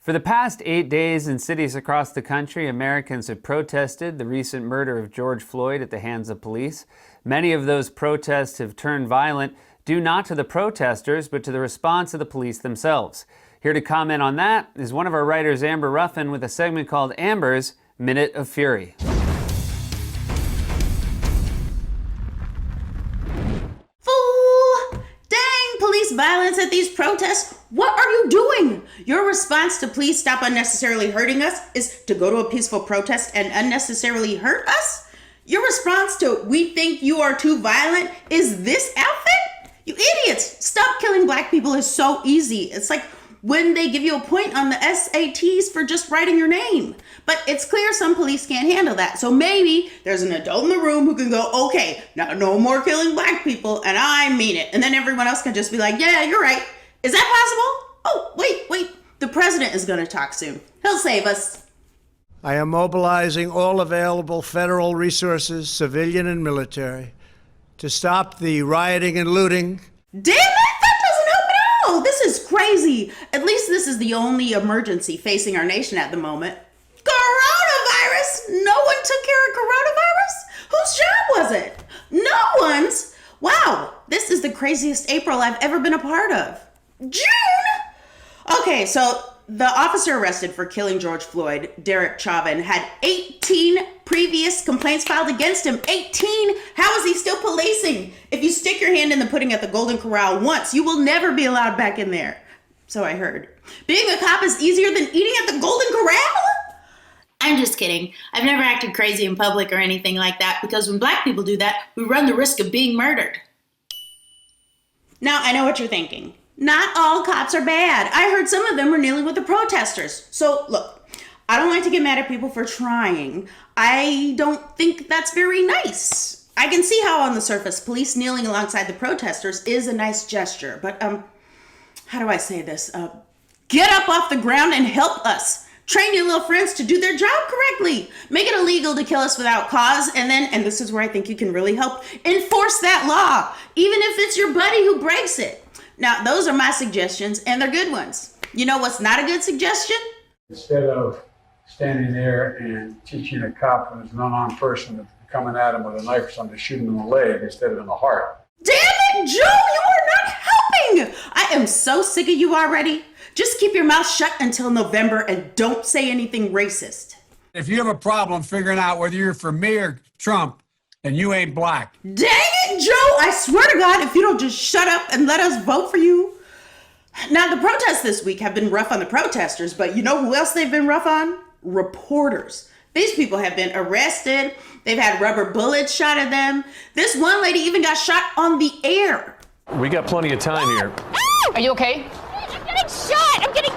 For the past 8 days in cities across the country, Americans have protested the recent murder of George Floyd at the hands of police. Many of those protests have turned violent, due not to the protesters, but to the response of the police themselves. Here to comment on that is one of our writers, Amber Ruffin, with a segment called Amber's Minute of Fury. Police violence at these protests? What are you doing? Your response to please stop unnecessarily hurting us is to go to a peaceful protest and unnecessarily hurt us? Your response to we think you are too violent is this outfit? You idiots! Stop killing black people is so easy. It's like when they give you a point on the SATs for just writing your name. But it's clear some police can't handle that. So maybe there's an adult in the room who can go, okay, now no more killing black people, and I mean it. And then everyone else can just be like, yeah, you're right. Is that possible? Oh, wait. The president is gonna talk soon. He'll save us. I am mobilizing all available federal resources, civilian and military, to stop the rioting and looting. Damn it! That doesn't help at all! This is crazy. At least this is the only emergency facing our nation at the moment. Coronavirus! No one took care of coronavirus? Whose job was it? No one's. Wow, this is the craziest April I've ever been a part of. June? Okay, so the officer arrested for killing George Floyd, Derek Chauvin, had 18 previous complaints filed against him. 18? How is he still policing? If you stick your hand in the pudding at the Golden Corral once, you will never be allowed back in there. So I heard. Being a cop is easier than eating at the Golden Corral? I'm just kidding. I've never acted crazy in public or anything like that because when black people do that, we run the risk of being murdered. Now, I know what you're thinking. Not all cops are bad. I heard some of them were kneeling with the protesters. So, look, I don't like to get mad at people for trying. I don't think that's very nice. I can see how on the surface, police kneeling alongside the protesters is a nice gesture. But, how do I say this? Get up off the ground and help us. Train your little friends to do their job correctly. Make it illegal to kill us without cause. And then, and this is where I think you can really help, enforce that law, even if it's your buddy who breaks it. Now, those are my suggestions, and they're good ones. You know what's not a good suggestion? Instead of standing there and teaching a cop who's an unarmed person coming at him with a knife or something to shoot him in the leg instead of in the heart. Damn it, Joe, you are not helping. I am so sick of you already. Just keep your mouth shut until November and don't say anything racist. If you have a problem figuring out whether you're for me or Trump, then you ain't black. Dang it, Joe! I swear to God, if you don't just shut up and let us vote for you. Now, the protests this week have been rough on the protesters, but you know who else they've been rough on? Reporters. These people have been arrested. They've had rubber bullets shot at them. This one lady even got shot on the air. We got plenty of time here. Are you okay? I'm getting shot! I'm getting...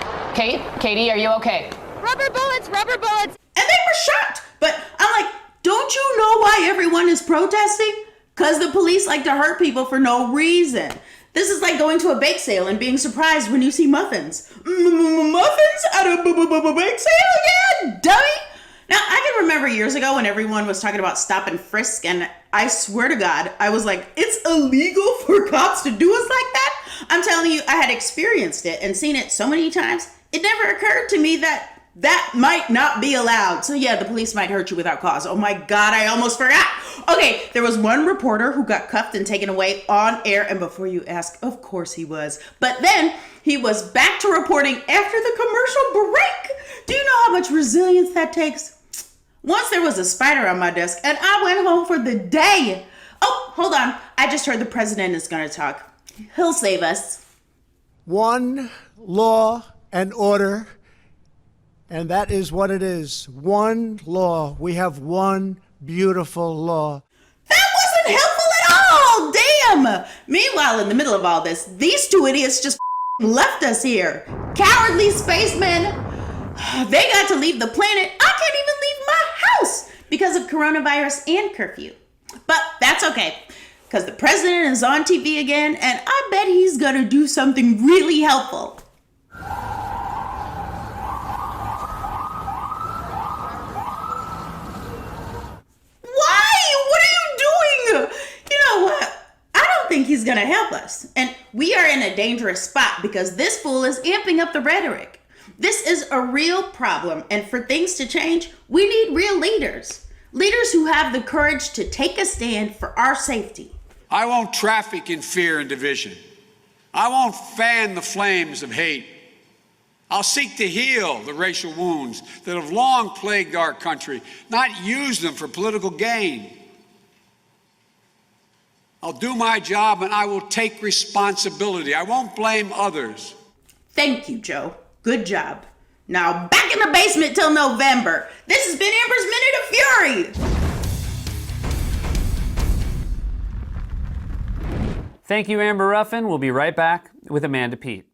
Katie, are you okay? Rubber bullets! And they were shot! But I'm like, don't you know why everyone is protesting? Because the police like to hurt people for no reason. This is like going to a bake sale and being surprised when you see muffins. Muffins at a bake sale? Yeah, dummy! Now, I can remember years ago when everyone was talking about stop and frisk, and I swear to God, I was like, it's illegal for cops to do us like that? I'm telling you, I had experienced it and seen it so many times, it never occurred to me that that might not be allowed. So yeah, the police might hurt you without cause. Oh my God, I almost forgot. Okay, there was one reporter who got cuffed and taken away on air, and before you ask, of course he was. But then he was back to reporting after the commercial break. Do you know how much resilience that takes? Once there was a spider on my desk and I went home for the day. Oh, hold on. I just heard the president is gonna talk. He'll save us. One law and order, and that is what it is. One law. We have one beautiful law. That wasn't helpful at all! Damn! Meanwhile, in the middle of all this, these two idiots just left us here. Cowardly spacemen. They got to leave the planet. I can't even leave my house because of coronavirus and curfew. But that's okay, because the president is on TV again, and I bet he's gonna do something really helpful. Why? What are you doing? You know what? I don't think he's gonna help us. And we are in a dangerous spot because this fool is amping up the rhetoric. This is a real problem, and for things to change, we need real leaders. Leaders who have the courage to take a stand for our safety. I won't traffic in fear and division. I won't fan the flames of hate. I'll seek to heal the racial wounds that have long plagued our country, not use them for political gain. I'll do my job and I will take responsibility. I won't blame others. Thank you, Joe. Good job. Now back in the basement till November. This has been Amber's Minute of Fury. Thank you, Amber Ruffin. We'll be right back with Amanda Peet.